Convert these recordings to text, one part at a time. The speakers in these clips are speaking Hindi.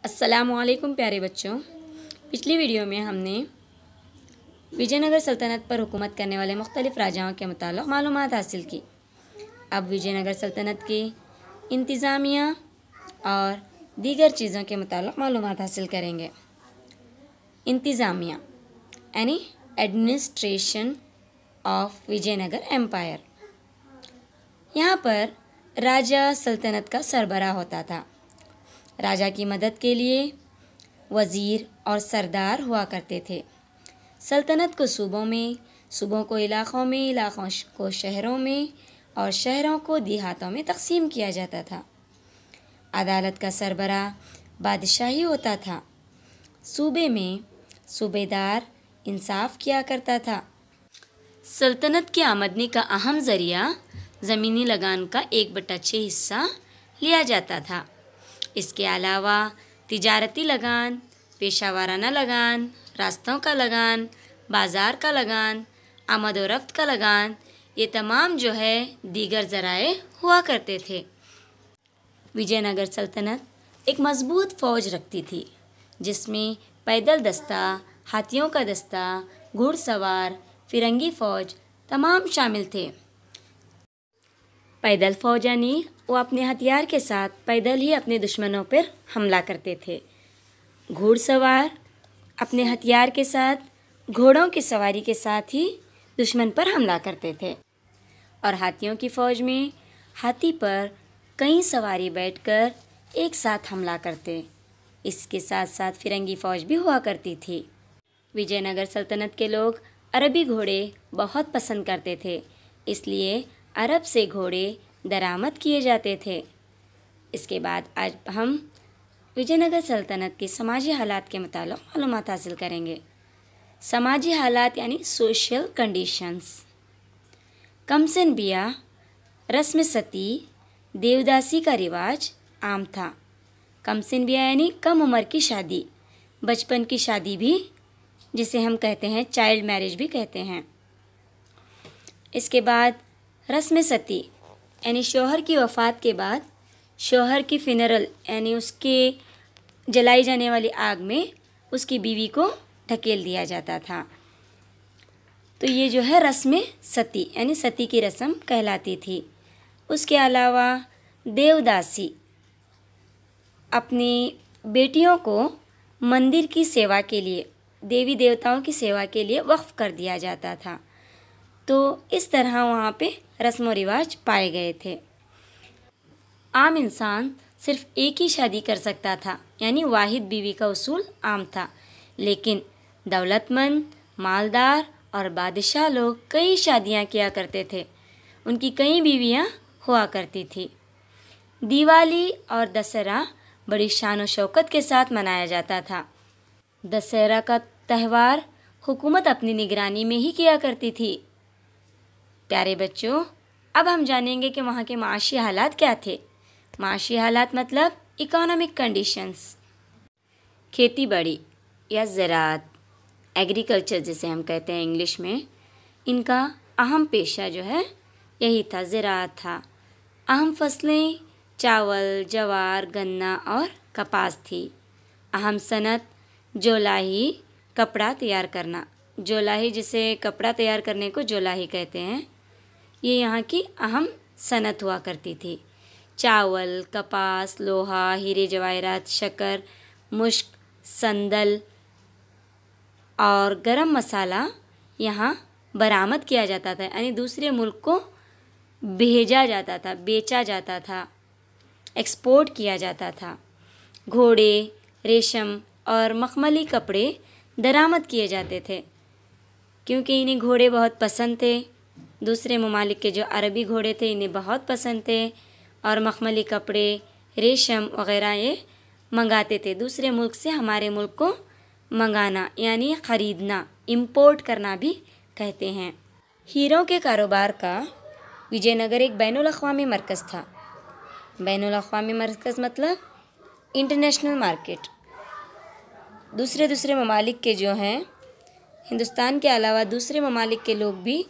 अस्सलामुअलैकुम प्यारे बच्चों। पिछली वीडियो में हमने विजयनगर सल्तनत पर हुकूमत करने वाले मुख्तलिफ़ राजाओं के मुताल्लिक़ मालूमात हासिल की। अब विजयनगर सल्तनत की इंतज़ामिया और दीगर चीज़ों के मुताल्लिक़ मालूमात हासिल करेंगे। इंतज़ामिया यानी एडमिनिस्ट्रेशन ऑफ विजयनगर एम्पायर। यहाँ पर राजा सल्तनत का सरबराह होता था। राजा की मदद के लिए वज़ीर और सरदार हुआ करते थे। सल्तनत को सूबों में, सूबों को इलाक़ों में, इलाक़ों को शहरों में और शहरों को देहातों में तकसीम किया जाता था। अदालत का सरबराह बादशाही होता था। सूबे में सूबेदार इंसाफ किया करता था। सल्तनत की आमदनी का अहम ज़रिया ज़मीनी लगान का 1/6 हिस्सा लिया जाता था। इसके अलावा तिजारती लगान, पेशा वाराना लगान, रास्तों का लगान, बाज़ार का लगान, आमद व रफ्त का लगान, ये तमाम जो है दीगर ज़राए हुआ करते थे। विजयनगर सल्तनत एक मज़बूत फ़ौज रखती थी जिसमें पैदल दस्ता, हाथियों का दस्ता, घुड़सवार, फिरंगी फ़ौज तमाम शामिल थे। पैदल फ़ौज यानी वो अपने हथियार के साथ पैदल ही अपने दुश्मनों पर हमला करते थे। घुड़सवार अपने हथियार के साथ घोड़ों की सवारी के साथ ही दुश्मन पर हमला करते थे। और हाथियों की फ़ौज में हाथी पर कई सवारी बैठकर एक साथ हमला करते। इसके साथ साथ फिरंगी फ़ौज भी हुआ करती थी। विजयनगर सल्तनत के लोग अरबी घोड़े बहुत पसंद करते थे, इसलिए अरब से घोड़े दरामद किए जाते थे। इसके बाद आज हम विजयनगर सल्तनत के समाजी हालात के मुताल्लिक़ मालूमात हासिल करेंगे। समाजी हालात यानी सोशल कंडीशंस। कमसिन बिया, रस्म सती, देवदासी का रिवाज आम था। कमसिन बिया यानी कम उम्र की शादी, बचपन की शादी भी जिसे हम कहते हैं चाइल्ड मैरिज भी कहते हैं। इसके बाद रस्म सती यानी शौहर की वफ़ात के बाद शौहर की फिनरल यानी उसके जलाई जाने वाली आग में उसकी बीवी को ढकेल दिया जाता था। तो ये जो है रस्म सती यानी सती की रस्म कहलाती थी। उसके अलावा देवदासी, अपनी बेटियों को मंदिर की सेवा के लिए, देवी देवताओं की सेवा के लिए वक्फ कर दिया जाता था। तो इस तरह वहाँ पे रस्म व रिवाज पाए गए थे। आम इंसान सिर्फ एक ही शादी कर सकता था यानी वाहिद बीवी का उसूल आम था, लेकिन दौलतमंद, मालदार और बादशाह लोग कई शादियाँ किया करते थे। उनकी कई बीवियाँ हुआ करती थी। दिवाली और दशहरा बड़ी शान व शौकत के साथ मनाया जाता था। दशहरा का त्यौहार हुकूमत अपनी निगरानी में ही किया करती थी। प्यारे बच्चों, अब हम जानेंगे कि वहाँ के माशी हालात क्या थे। माशी हालात मतलब इकोनॉमिक कंडीशंस। खेती बाड़ी या ज़राअत, एग्रीकल्चर जिसे हम कहते हैं इंग्लिश में, इनका अहम पेशा जो है यही था, ज़राअत था। अहम फसलें चावल, जवार, गन्ना और कपास थी। अहम सनत जोलाही, कपड़ा तैयार करना। जोलाही जिसे कपड़ा तैयार करने को जोलाही कहते हैं, ये यहाँ की अहम सनत हुआ करती थी। चावल, कपास, लोहा, हीरे जवाहरात, शक्कर, मुश्क, संदल और गरम मसाला यहाँ बरामद किया जाता था यानी दूसरे मुल्क को भेजा जाता था, बेचा जाता था, एक्सपोर्ट किया जाता था। घोड़े, रेशम और मखमली कपड़े दरामद किए जाते थे क्योंकि इन्हें घोड़े बहुत पसंद थे। दूसरे ममालिक के जो अरबी घोड़े थे इन्हें बहुत पसंद थे और मखमली कपड़े, रेशम वग़ैरह ये मंगाते थे। दूसरे मुल्क से हमारे मुल्क को मंगाना यानी ख़रीदना, इंपोर्ट करना भी कहते हैं। हीरों के कारोबार का विजयनगर एक बैनुल अक़वामी मरकज़ था। बैनुल अक़वामी मरकज़ मतलब इंटरनेशनल मार्केट। दूसरे ममालिक के जो हैं, हिंदुस्तान के अलावा दूसरे ममालिक के लोग भी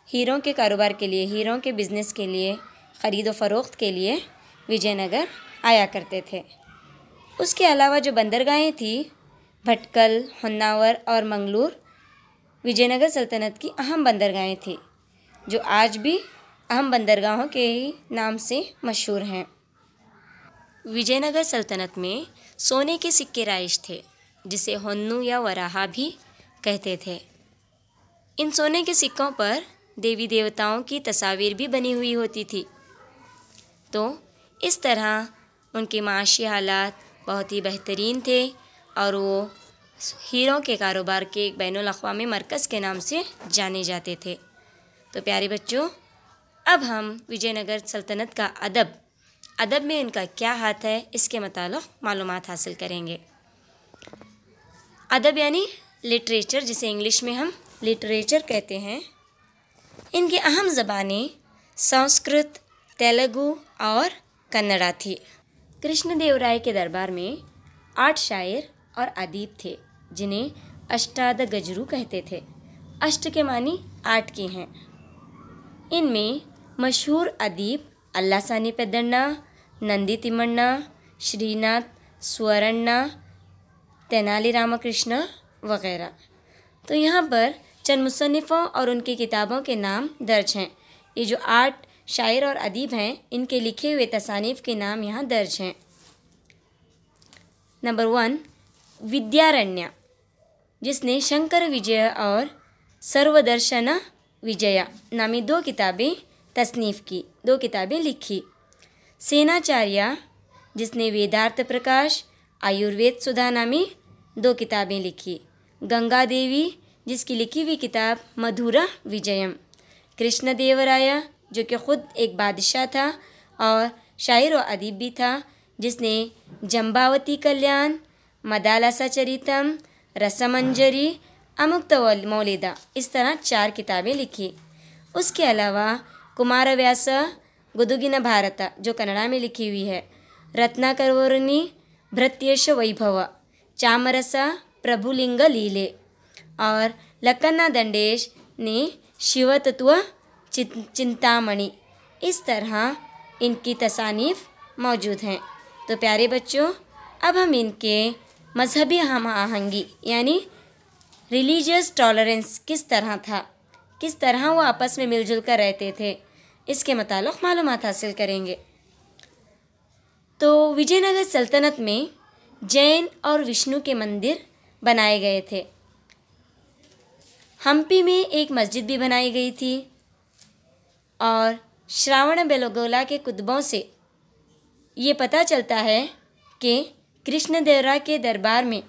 हीरों के कारोबार के लिए, हीरों के बिज़नेस के लिए, ख़रीद व फ़रोख्त के लिए विजयनगर आया करते थे। उसके अलावा जो बंदरगाहें थी भटकल, होन्नावर और मंगलूर विजयनगर सल्तनत की अहम बंदरगाहें थी, जो आज भी अहम बंदरगाहों के ही नाम से मशहूर हैं। विजयनगर सल्तनत में सोने के सिक्के राइज थे, जिसे होन्नू या वराहा भी कहते थे। इन सोने के सिक्कों पर देवी देवताओं की तस्वीर भी बनी हुई होती थी। तो इस तरह उनके माशी हालात बहुत ही बेहतरीन थे और वो हीरों के कारोबार के एक बैनुल अक़वामी मरकज़ के नाम से जाने जाते थे। तो प्यारे बच्चों, अब हम विजयनगर सल्तनत का अदब में इनका क्या हाथ है इसके मुतालिक मालूमात हासिल करेंगे। अदब यानी लिटरेचर, जिसे इंग्लिश में हम लिटरेचर कहते हैं। इनकी अहम ज़बानें संस्कृत, तेलुगु और कन्नड़ा थी। कृष्णदेवराय के दरबार में 8 शायर और अदीब थे, जिन्हें अष्टादगजरू कहते थे। अष्ट के मानी 8 की हैं। इनमें मशहूर अदीब अल्लासानी पेद्दण्णा, नंदी तिम्मण्णा, श्रीनाथ, स्वरण्णा, तेनाली रामकृष्ण वगैरह। तो यहाँ पर चंद मुसन्निफ़ों और उनकी किताबों के नाम दर्ज हैं। ये जो 8 शायर और अदीब हैं, इनके लिखे हुए तसानीफ़ के नाम यहाँ दर्ज हैं। नंबर 1 विद्यारण्य, जिसने शंकर विजय और सर्वदर्शन विजया नामी 2 किताबें तसनीफ़ की, 2 किताबें लिखी। सेनाचार्य, जिसने वेदार्थ प्रकाश, आयुर्वेद सुधा नामी 2 किताबें लिखी। गंगा देवी, जिसकी लिखी हुई किताब मधुरा विजयम। कृष्णदेवराय, जो कि ख़ुद एक बादशाह था और शायर और अदीब भी था, जिसने जम्बावती कल्याण, मदालसा चरितम, रसमंजरी, अमुक्त मौलिदा, इस तरह 4 किताबें लिखी। उसके अलावा कुमारव्यास गुदुगिन भारत, जो कन्नड़ा में लिखी हुई है, रत्नाकरवर्णी भृत्यश वैभव, चामरस प्रभुलिंग लीले और लक्कन्ना दंडेश ने शिवतत्व चिंतामणि, इस तरह इनकी तसानीफ़ मौजूद हैं। तो प्यारे बच्चों, अब हम इनके मजहबी हम आहंगी यानी रिलीजियस टॉलरेंस किस तरह था, किस तरह वो आपस में मिलजुल कर रहते थे, इसके मुतालिक मालूमात हासिल करेंगे। तो विजयनगर सल्तनत में जैन और विष्णु के मंदिर बनाए गए थे। हम्पी में एक मस्जिद भी बनाई गई थी और श्रावण बेलगोला के कुतुबों से ये पता चलता है कि कृष्णदेवराय के दरबार में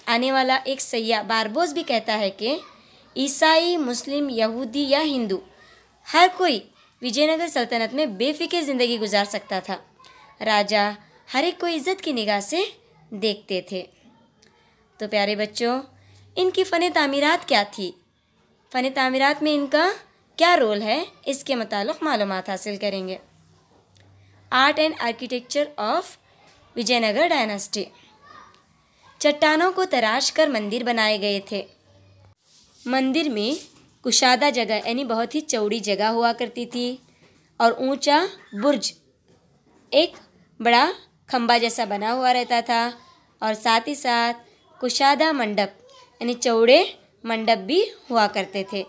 आने वाला एक सയ്याह बारबोस भी कहता है कि ईसाई, मुस्लिम, यहूदी या हिंदू हर कोई विजयनगर सल्तनत में बेफिक्र ज़िंदगी गुजार सकता था। राजा हर एक को इज़्ज़त की निगाह से देखते थे। तो प्यारे बच्चों, इनकी फ़न तामीरात क्या थी, फ़न तामीरात में इनका क्या रोल है, इसके मुतालिक मालूमात हासिल करेंगे। Art and architecture of Vijayanagara dynasty. चट्टानों को तराश कर मंदिर बनाए गए थे। मंदिर में कुशादा जगह यानी बहुत ही चौड़ी जगह हुआ करती थी और ऊंचा बुर्ज, एक बड़ा खंबा जैसा बना हुआ रहता था और साथ ही साथ कुशादा मंडप यानी चौड़े मंडप भी हुआ करते थे।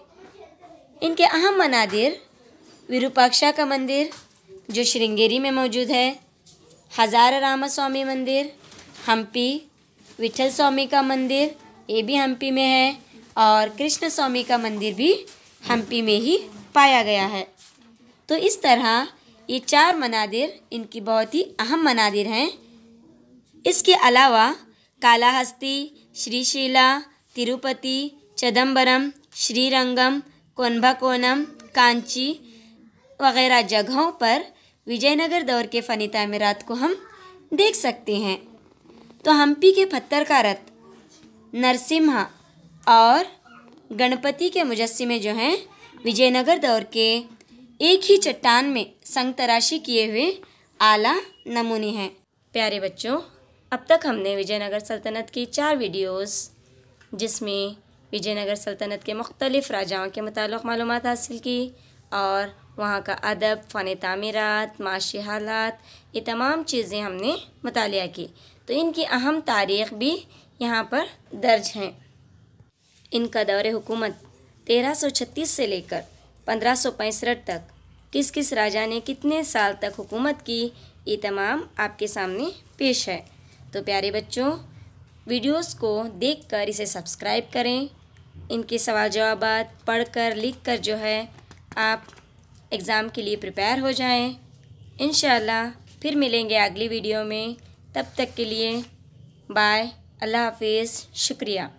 इनके अहम मनादिर विरूपाक्षा का मंदिर जो श्रृंगेरी में मौजूद है, हज़ार राम स्वामी मंदिर, हम्पी विठल स्वामी का मंदिर ये भी हम्पी में है और कृष्ण स्वामी का मंदिर भी हम्पी में ही पाया गया है। तो इस तरह ये 4 मनादिर इनकी बहुत ही अहम मनादिर हैं। इसके अलावा कालाहस्ती, श्रीशिला, तिरुपति, चिदम्बरम, श्रीरंगम, कोन्भकोणम, कांची वगैरह जगहों पर विजयनगर दौर के फ़नी तामीरात को हम देख सकते हैं। तो हम्पी के पत्थर का रथ, नरसिम्हा और गणपति के मुजस्सिमे जो हैं विजयनगर दौर के एक ही चट्टान में संग तराशी किए हुए आला नमूने हैं। प्यारे बच्चों, अब तक हमने विजयनगर सल्तनत की 4 वीडियोस जिसमें विजयनगर सल्तनत के मुख्तलिफ़ राजाओं के मुतालिक मालूमात हासिल की और वहाँ का अदब, फ़न तामीरात, माशी हालात, ये तमाम चीज़ें हमने मुतालिया की। तो इनकी अहम तारीख़ भी यहाँ पर दर्ज हैं। इनका दौर हुकूमत 1336 से लेकर 1565 तक किस किस राजा ने कितने साल तक हुकूमत की, ये तमाम आपके सामने पेश है। तो प्यारे बच्चों, वीडियोस को देखकर इसे सब्सक्राइब करें। इनके सवाल जवाबात पढ़कर लिखकर जो है आप एग्ज़ाम के लिए प्रिपेयर हो जाएं। इंशाअल्लाह फिर मिलेंगे अगली वीडियो में। तब तक के लिए बाय, अल्लाह हाफिज़, शुक्रिया।